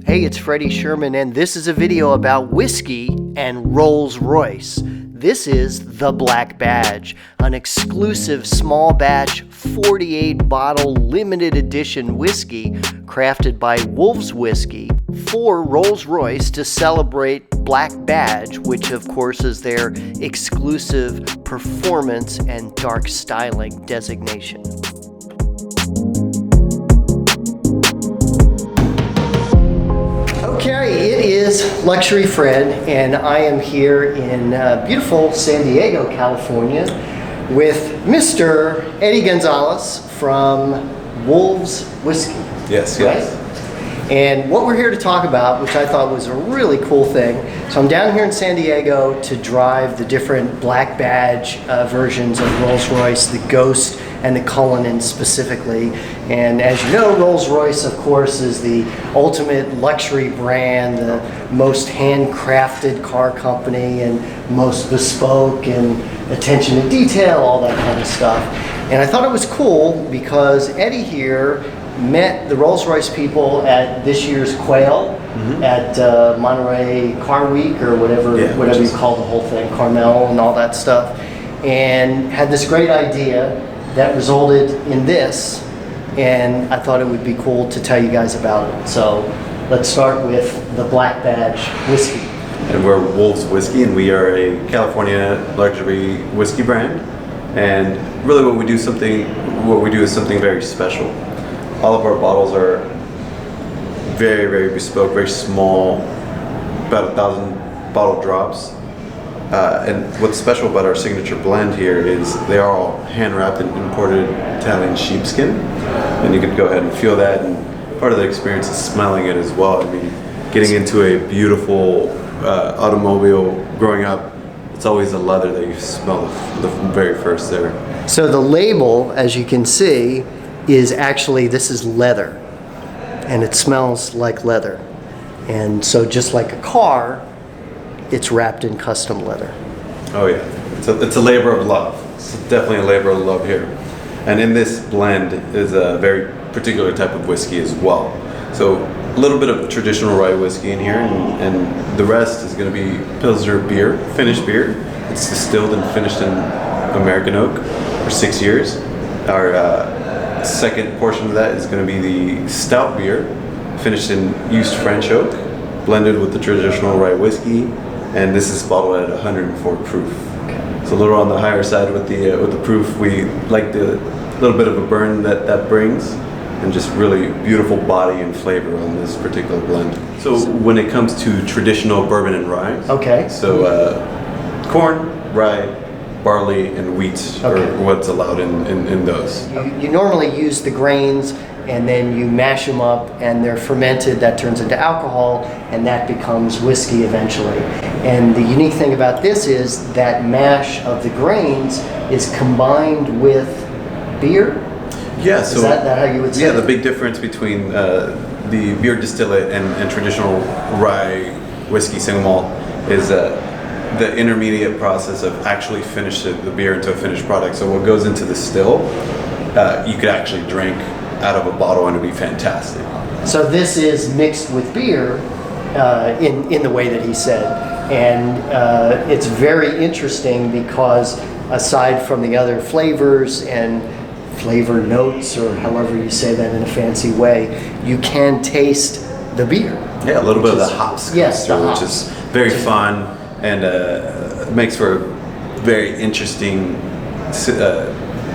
Hey, it's Freddy Sherman, and this is a video about whiskey and Rolls-Royce. This is the Black Badge, an exclusive small batch 48 bottle limited edition whiskey crafted by Wolves Whiskey for Rolls-Royce to celebrate Black Badge, which of course is their exclusive performance and dark styling designation. Okay, it is Luxury Fred, and I am here in beautiful San Diego, California, with Mr. Eddie Gonzalez from Wolves Whiskey. Yes, right? yes. And what we're here to talk about, which I thought was a really cool thing, so I'm down here in San Diego to drive the different Black Badge versions of Rolls-Royce, the Ghost and the Cullinan specifically. And as you know, Rolls-Royce, of course, is the ultimate luxury brand, the most handcrafted car company and most bespoke and attention to detail, all that kind of stuff. And I thought it was cool because Eddie here met the Rolls-Royce people at this year's Quail at Monterey Car Week or whatever you call the whole thing, Carmel and all that stuff, and had this great idea that resulted in this, and I thought it would be cool to tell you guys about it. So let's start with the Black Badge whiskey. And we're Wolves Whiskey, and we are a California luxury whiskey brand. And really, what we do is something very special. All of our bottles are very, very bespoke, very small, about 1,000 bottle drops. And what's special about our signature blend here is they are all hand wrapped in imported Italian sheepskin. And you can go ahead and feel that, and part of the experience is smelling it as well. I mean, getting into a beautiful automobile growing up, it's always the leather that you smell the very first there. So the label, as you can see, is actually, this is leather, and it smells like leather. And so just like a car, it's wrapped in custom leather. Oh yeah, it's a labor of love. It's definitely a labor of love here. And in this blend is a very particular type of whiskey as well. So a little bit of traditional rye whiskey in here, and the rest is going to be Pilsner beer, finished beer. It's distilled and finished in American oak for 6 years. Our second portion of that is going to be the stout beer, finished in used French oak, blended with the traditional rye whiskey, and this is bottled at 104 proof. Okay. It's a little on the higher side with the proof. We like the little bit of a burn that brings, and just really beautiful body and flavor on this particular blend. So when it comes to traditional bourbon and rye, okay. So corn, rye, barley, and wheat are what's allowed in those. You normally use the grains and then you mash them up and they're fermented, that turns into alcohol, and that becomes whiskey eventually. And the unique thing about this is that mash of the grains is combined with beer? Yeah, so is that how you would say it? Yeah, the big difference between the beer distillate and traditional rye whiskey single malt is the intermediate process of actually finishing the beer into a finished product. So what goes into the still, you could actually drink out of a bottle and it'd be fantastic. So this is mixed with beer in the way that he said. And it's very interesting because aside from the other flavors and flavor notes, or however you say that in a fancy way, you can taste the beer. Yeah, a little bit of the hops comes through, which is very fun, and makes for a very interesting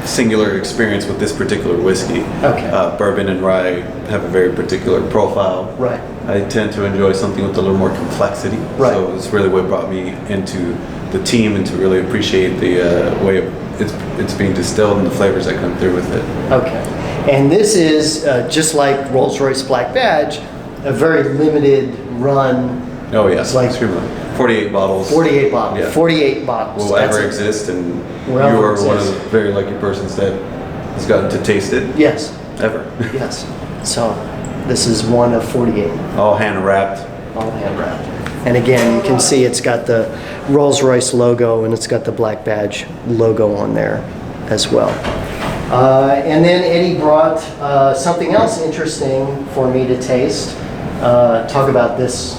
singular experience with this particular whiskey. Okay. Bourbon and rye have a very particular profile. Right. I tend to enjoy something with a little more complexity. Right. So it's really what brought me into the team and to really appreciate the way it's being distilled and the flavors that come through with it. Okay. And this is just like Rolls-Royce Black Badge, a very limited run. Oh yes, like 48 bottles. 48 bottles. Yeah. 48 bottles. Will ever exist, and you are one of the very lucky persons that has gotten to taste it. Yes. Ever. Yes. So this is one of 48. All hand wrapped. All hand wrapped. And again, you can see it's got the Rolls-Royce logo and it's got the Black Badge logo on there as well. And then Eddie brought something else interesting for me to taste. talk about this.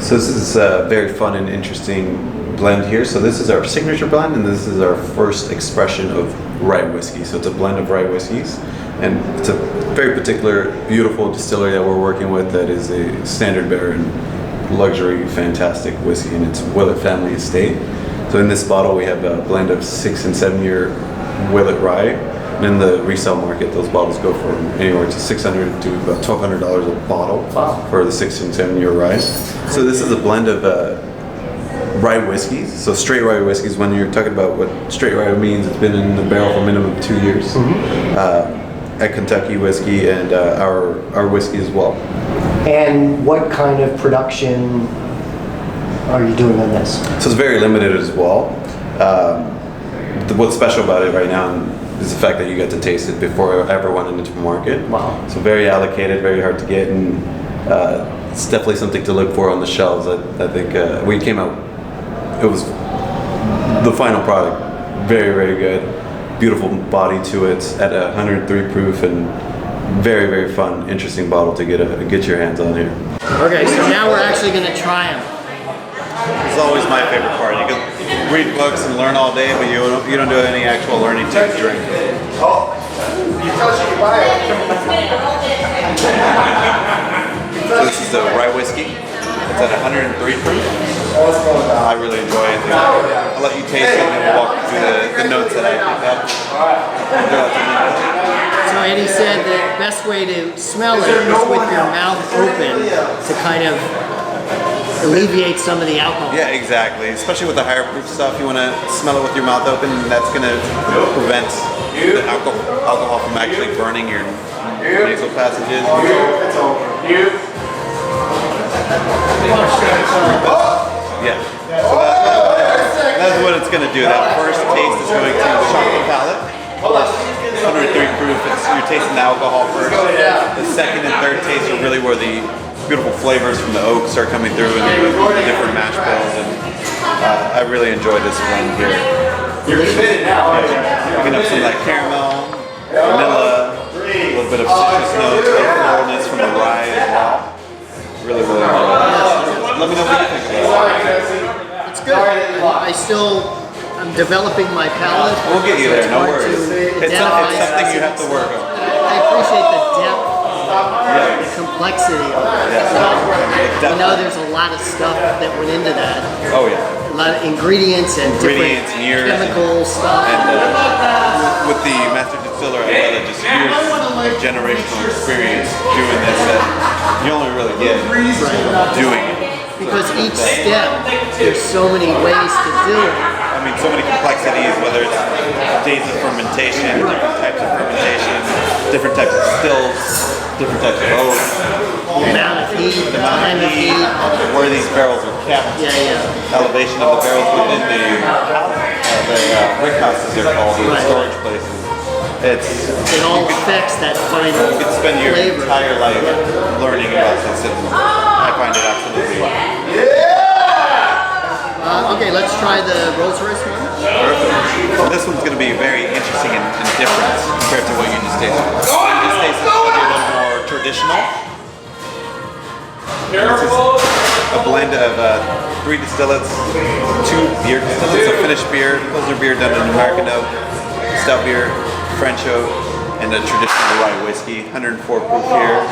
So this is a very fun and interesting blend here. So this is our signature blend, and this is our first expression of rye whiskey. So it's a blend of rye whiskeys, and it's a very particular, beautiful distillery that we're working with that is a standard bearer and luxury, fantastic whiskey, and it's Willett Family Estate. So in this bottle we have a blend of 6 and 7 year Willett Rye. And in the resale market, those bottles go from anywhere to $600 to about $1,200 a bottle. Wow. For the 6 and 7 year rye. So this is a blend of rye whiskeys. So straight rye whiskeys, when you're talking about what straight rye means, it's been in the barrel for a minimum of 2 years. At Kentucky whiskey and our whiskey as well. And what kind of production are you doing on this? So it's very limited as well. What's special about it right now is the fact that you get to taste it before it ever went into the market. Wow. So very allocated, very hard to get, and it's definitely something to look for on the shelves. I think we came out, it was the final product, very, very good. Beautiful body to it at 103 proof, and very, very fun, interesting bottle to get your hands on here. Okay, so now we're actually going to try them. This is always my favorite part. You can read books and learn all day, but you don't do any actual learning to drink. Oh, you touch it, you buy it. So this is the rye whiskey. It's at 103 proof. I really enjoy it. I'll let you taste it and we'll walk through the notes that I picked up. So Eddie said the best way to smell it is with your mouth open to kind of alleviate some of the alcohol. Yeah, exactly. Especially with the higher proof stuff, you want to smell it with your mouth open, and that's going to prevent the alcohol from actually burning your nasal passages. Yeah. So that's what it's going to do. That first taste is going to shock the palate. 103 proof, you're tasting the alcohol first. The second and third taste are really where the beautiful flavors from the oak start coming through, and the different mash bills. And I really enjoy this blend here. You're committed now, aren't you? Picking up some of that caramel, vanilla, a little bit of citrus notes, floralness from the rye as well. Really, really enjoy it. Let me know what you think about it. It's good. I'm developing my palate. We'll get you there, no worries. It's something you have to work on. I appreciate the depth, the complexity of it. So, there's a lot of stuff that went into that. Oh yeah. A lot of ingredients and different chemical stuff. And with the master distiller, I know that just years of generational experience doing this that you only really get doing it. Because each step, there's so many ways to do it. I mean, so many complexities, whether it's days of fermentation, different types of fermentation, different types of stills, different types of oak, The amount of heat, the time of heat. where these barrels are kept, elevation of the barrels within the rick houses, they're called, the storage places. It all affects that final You could spend your flavor. entire life learning about this, and I find it absolutely Okay, let's try the Rolls-Royce one. perfect. This one's going to be very interesting and different compared to what you just tasted. This tastes going to be a little more traditional. This is a blend of 3 distillates, 2 beer distillates, a finished beer, Pilsner beer done in American oak, stout beer, French oak, and a traditional rye whiskey, 104 proof here.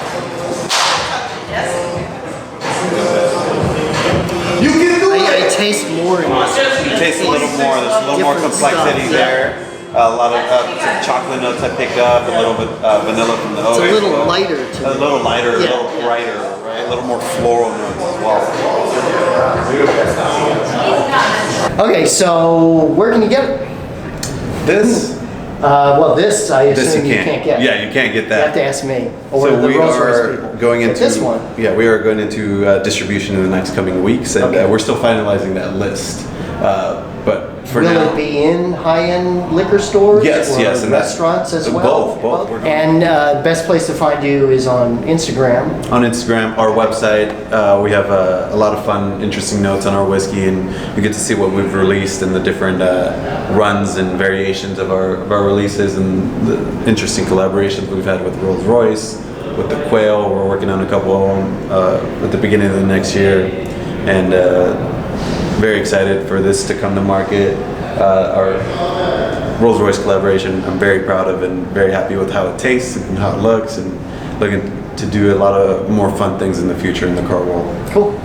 You can do I taste more in this. It tastes a little more, there's a little more Different complexity stuff, there. A lot of some chocolate notes I picked up, a little bit vanilla from the oak. It's a little lighter to me. A little lighter, a Yeah, little brighter, right? A little more floral notes as well. Okay, so where can you get it? This This I assume you can't get. Yeah, you can't get You have that. to ask me or So the we Rolls-Royce are people. going But into this one. Yeah, we are going into distribution in the next coming weeks, and Okay. we're still finalizing that list. But for Will now, it be in high-end liquor stores? Yes, or yes, and that's- restaurants as well? both. We're- And best place to find you is on Instagram. on Instagram, our website, we have a lot of fun, interesting notes on our whiskey, and you get to see what we've released and the different runs and variations of our releases, and the interesting collaborations we've had with Rolls-Royce, with the quail. We're working on a couple of them at the beginning of the next year, and very excited for this to come to market. Our Rolls-Royce collaboration, I'm very proud of and very happy with how it tastes and how it looks, and looking to do a lot of more fun things in the future in the car world. Cool.